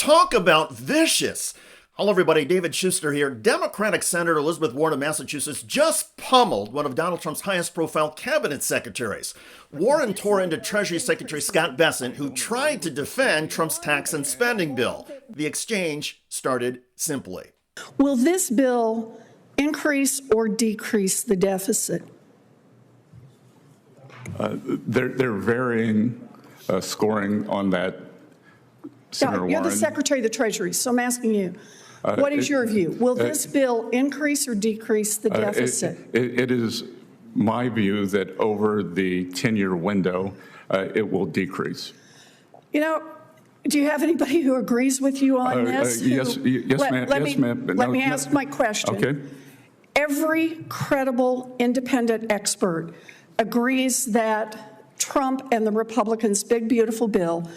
Talk about vicious. Hello, everybody. David Shuster here. Democratic Senator Elizabeth Warren of Massachusetts just pummeled one of Donald Trump's highest-profile cabinet secretaries. Warren tore into Treasury Secretary Scott Bessent, who tried to defend Trump's tax and spending bill. The exchange started simply. Will this bill increase or decrease the deficit? They're varying scoring on that, Senator Warren. You're the Secretary of the Treasury, so I'm asking you. What is your view? Will this bill increase or decrease the deficit? It is my view that over the 10-year window, it will decrease. You know, do you have anybody who agrees with you on this? Yes, ma'am. Let me ask my question. Okay. Every credible independent expert agrees that Trump and the Republicans' big, beautiful bill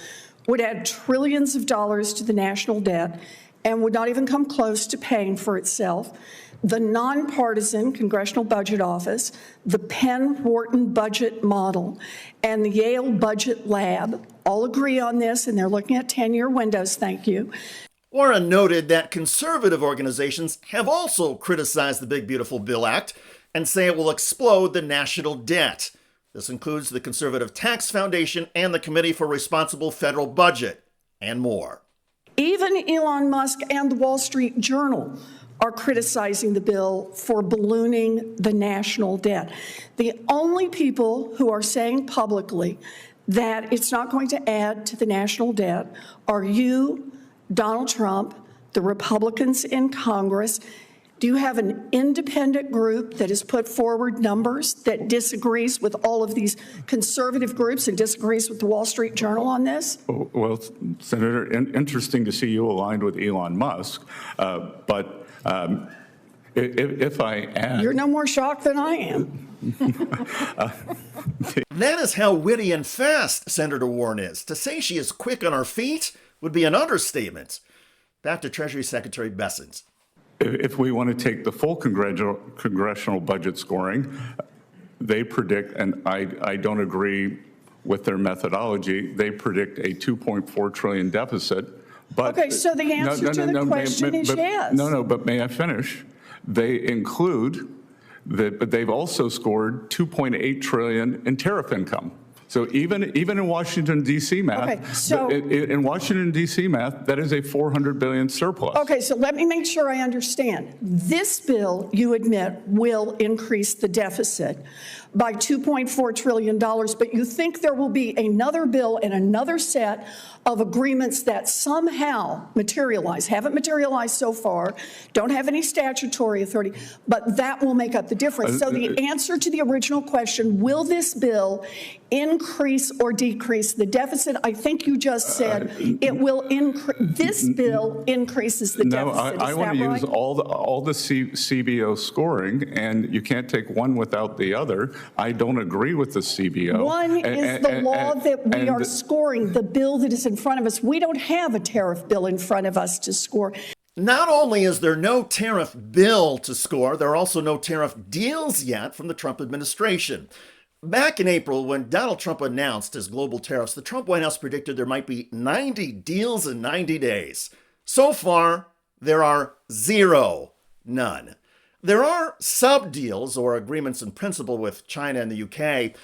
would add trillions of dollars to the national debt and would not even come close to paying for itself. The nonpartisan Congressional Budget Office, the Penn-Wharton budget model, and the Yale Budget Lab all agree on this, and they're looking at 10-year windows, thank you. Warren noted that conservative organizations have also criticized the Big Beautiful Bill Act and say it will explode the national debt. This includes the Conservative Tax Foundation and the Committee for Responsible Federal Budget, and more. Even Elon Musk and the Wall Street Journal are criticizing the bill for ballooning the national debt. The only people who are saying publicly that it's not going to add to the national debt are you, Donald Trump, the Republicans in Congress. Do you have an independent group that has put forward numbers that disagrees with all of these conservative groups and disagrees with the Wall Street Journal on this? Well, Senator, interesting to see you aligned with Elon Musk, but if I add... You're no more shocked than I am. That is how witty and fast Senator Warren is. To say she is quick on her feet would be an understatement. Back to Treasury Secretary Bessent. If we want to take the full congressional budget scoring, they predict, and I don't agree with their methodology, they predict a $2.4 trillion deficit. But okay, so the answer to the question is yes. But may I finish? They include that, but they've also scored $2.8 trillion in tariff income. So even in Washington, D.C. math, okay, so, in Washington, D.C. math, that is a $400 billion surplus. Okay, so let me make sure I understand. This bill, you admit, will increase the deficit by $2.4 trillion, but you think there will be another bill and another set of agreements that somehow materialize, haven't materialized so far, don't have any statutory authority, but that will make up the difference. So the answer to the original question, will this bill increase or decrease the deficit? I think you just said it will increase. This bill increases the deficit. No, I want to use all the CBO scoring, and you can't take one without the other. I don't agree with the CBO. One is the law that we are scoring, the bill that is in front of us. We don't have a tariff bill in front of us to score. Not only is there no tariff bill to score, there are also no tariff deals yet from the Trump administration. Back in April, when Donald Trump announced his global tariffs, the Trump White House predicted there might be 90 deals in 90 days. So far, there are none. There are sub-deals or agreements in principle with China and the UK,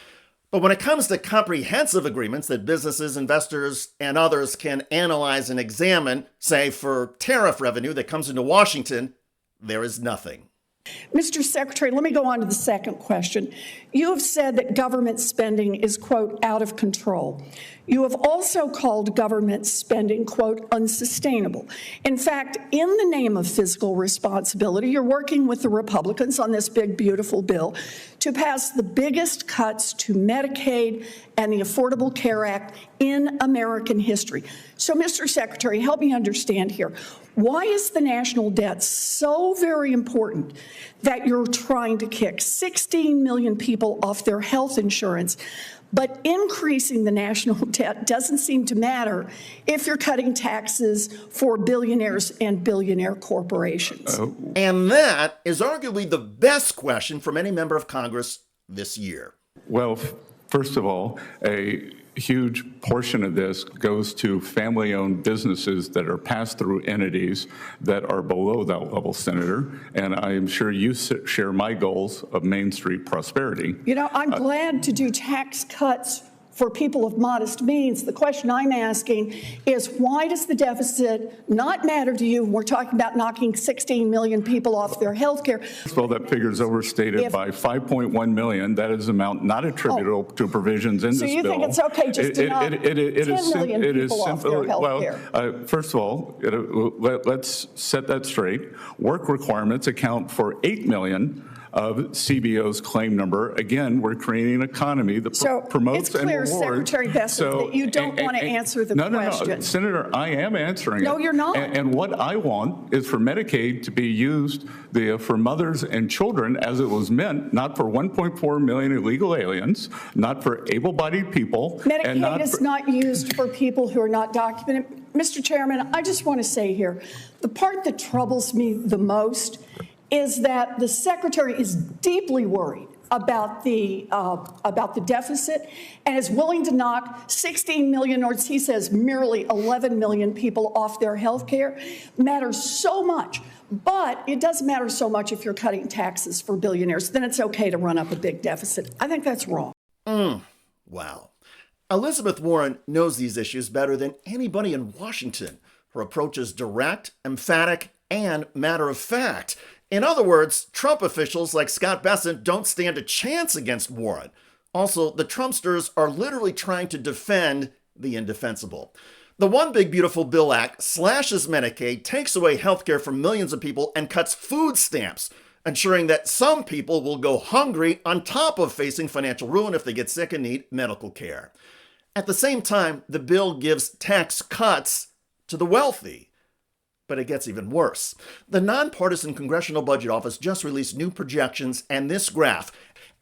but when it comes to comprehensive agreements that businesses, investors, and others can analyze and examine, say for tariff revenue that comes into Washington, there is nothing. Mr. Secretary, let me go on to the second question. You have said that government spending is, quote, out of control. You have also called government spending, quote, unsustainable. In fact, in the name of fiscal responsibility, you're working with the Republicans on this big, beautiful bill to pass the biggest cuts to Medicaid and the Affordable Care Act in American history. So, Mr. Secretary, help me understand here. Why is the national debt so very important that you're trying to kick 16 million people off their health insurance, but increasing the national debt doesn't seem to matter if you're cutting taxes for billionaires and billionaire corporations? And that is arguably the best question from any member of Congress this year. Well, first of all, huge portion of this goes to family-owned businesses that are pass-through entities that are below that level, Senator. And I am sure you share my goals of Main Street prosperity. You know, I'm glad to do tax cuts for people of modest means. The question I'm asking is, why does the deficit not matter to you when we're talking about knocking 16 million people off their health care? Well, that figure is overstated by 5.1 million. That is an amount not attributable to provisions in this bill. So you think it's okay just to knock 10 million people off their health care? First of all, let's set that straight. Work requirements account for 8 million of CBO's claim number. Again, we're creating an economy that promotes and rewards. It's clear, Secretary Bessent, that you don't want to answer the question. No, Senator, I am answering it. No, you're not. And what I want is for Medicaid to be used for mothers and children as it was meant, not for 1.4 million illegal aliens, not for able-bodied people. Medicaid is not used for people who are not documented. Mr. Chairman, I just want to say here, the part that troubles me the most is that the Secretary is deeply worried about the deficit and is willing to knock 16 million, or as he says, merely 11 million people off their health care. Matters so much, but it doesn't matter so much if you're cutting taxes for billionaires. Then it's okay to run up a big deficit. I think that's wrong. Wow. Elizabeth Warren knows these issues better than anybody in Washington. Her approach is direct, emphatic, and matter of fact. In other words, Trump officials like Scott Bessent don't stand a chance against Warren. Also, the Trumpsters are literally trying to defend the indefensible. The One Big Beautiful Bill Act slashes Medicaid, takes away health care for millions of people, and cuts food stamps, ensuring that some people will go hungry on top of facing financial ruin if they get sick and need medical care. At the same time, the bill gives tax cuts to the wealthy. But it gets even worse. The nonpartisan Congressional Budget Office just released new projections and this graph.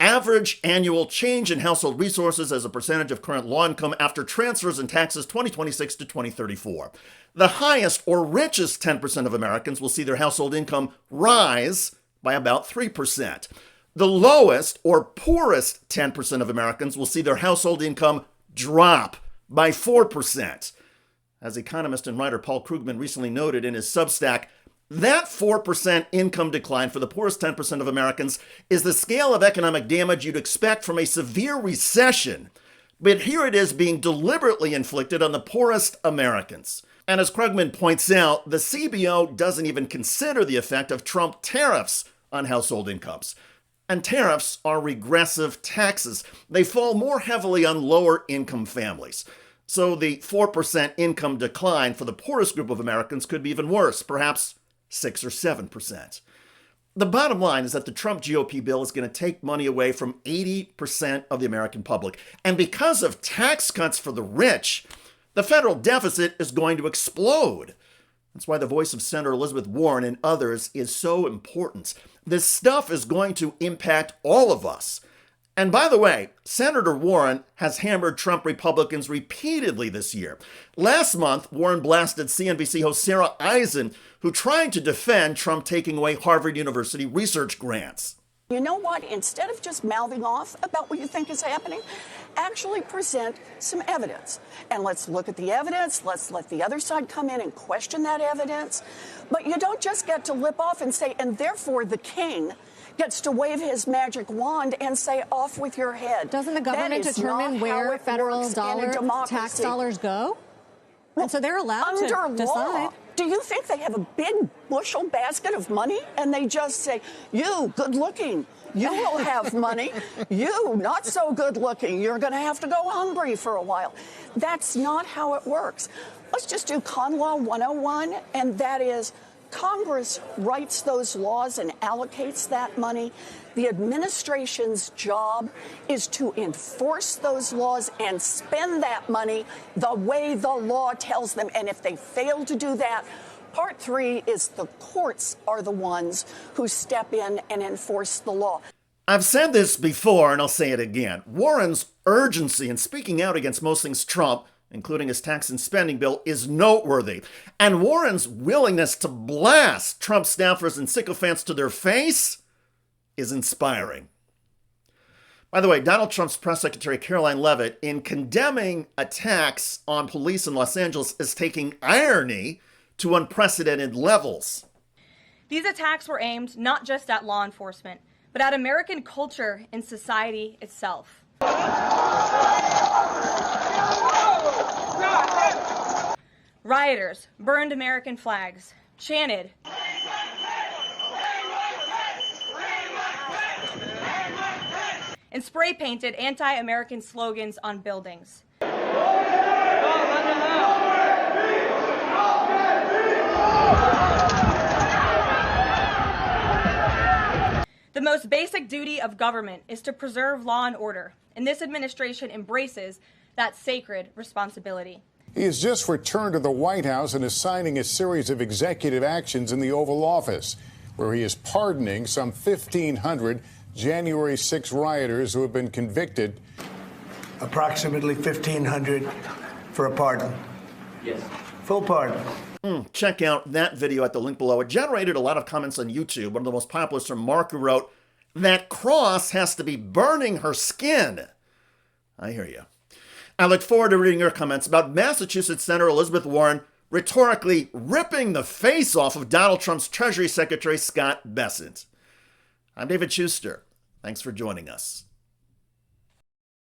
Average annual change in household resources as a percentage of current law income after transfers and taxes 2026 to 2034. The highest or richest 10% of Americans will see their household income rise by about 3%. The lowest or poorest 10% of Americans will see their household income drop by 4%. As economist and writer Paul Krugman recently noted in his Substack, that 4% income decline for the poorest 10% of Americans is the scale of economic damage you'd expect from a severe recession. But here it is being deliberately inflicted on the poorest Americans. And as Krugman points out, the CBO doesn't even consider the effect of Trump tariffs on household incomes. And tariffs are regressive taxes. They fall more heavily on lower income families. So the 4% income decline for the poorest group of Americans could be even worse, perhaps 6 or 7%. The bottom line is that the Trump GOP bill is going to take money away from 80% of the American public. And because of tax cuts for the rich, the federal deficit is going to explode. That's why the voice of Senator Elizabeth Warren and others is so important. This stuff is going to impact all of us. And by the way, Senator Warren has hammered Trump Republicans repeatedly this year. Last month, Warren blasted CNBC host Sarah Eisen, who tried to defend Trump taking away Harvard University research grants. You know what? Instead of just mouthing off about what you think is happening, actually present some evidence. And let's look at the evidence. Let's let the other side come in and question that evidence. But you don't just get to lip off and say, and therefore the king gets to wave his magic wand and say, off with your head. Doesn't the government determine where federal tax dollars go? And so they're allowed to decide. Do you think they have a big bushel basket of money and they just say, you, good looking, you will have money. You, not so good looking, you're going to have to go hungry for a while. That's not how it works. Let's just do Conlaw 101, and that is Congress writes those laws and allocates that money. The administration's job is to enforce those laws and spend that money the way the law tells them. And if they fail to do that, part 3 is the courts are the ones who step in and enforce the law. I've said this before, and I'll say it again. Warren's urgency in speaking out against most things Trump, including his tax and spending bill, is noteworthy. And Warren's willingness to blast Trump staffers and sycophants to their face is inspiring. By the way, Donald Trump's press secretary, Caroline Leavitt, in condemning attacks on police in Los Angeles, is taking irony to unprecedented levels. These attacks were aimed not just at law enforcement, but at American culture and society itself. Rioters burned American flags, chanted, and spray painted anti-American slogans on buildings. The most basic duty of government is to preserve law and order, and this administration embraces that sacred responsibility. He has just returned to the White House and is signing a series of executive actions in the Oval Office, where he is pardoning some 1,500 January 6 rioters who have been convicted. Approximately 1,500 for a pardon. Yes. Full pardon. Check out that video at the link below. It generated a lot of comments on YouTube. One of the most popular is from Mark, who wrote, "That cross has to be burning her skin." I hear you. I look forward to reading your comments about Massachusetts Senator Elizabeth Warren rhetorically ripping the face off of Donald Trump's Treasury Secretary Scott Bessent. I'm David Shuster. Thanks for joining us.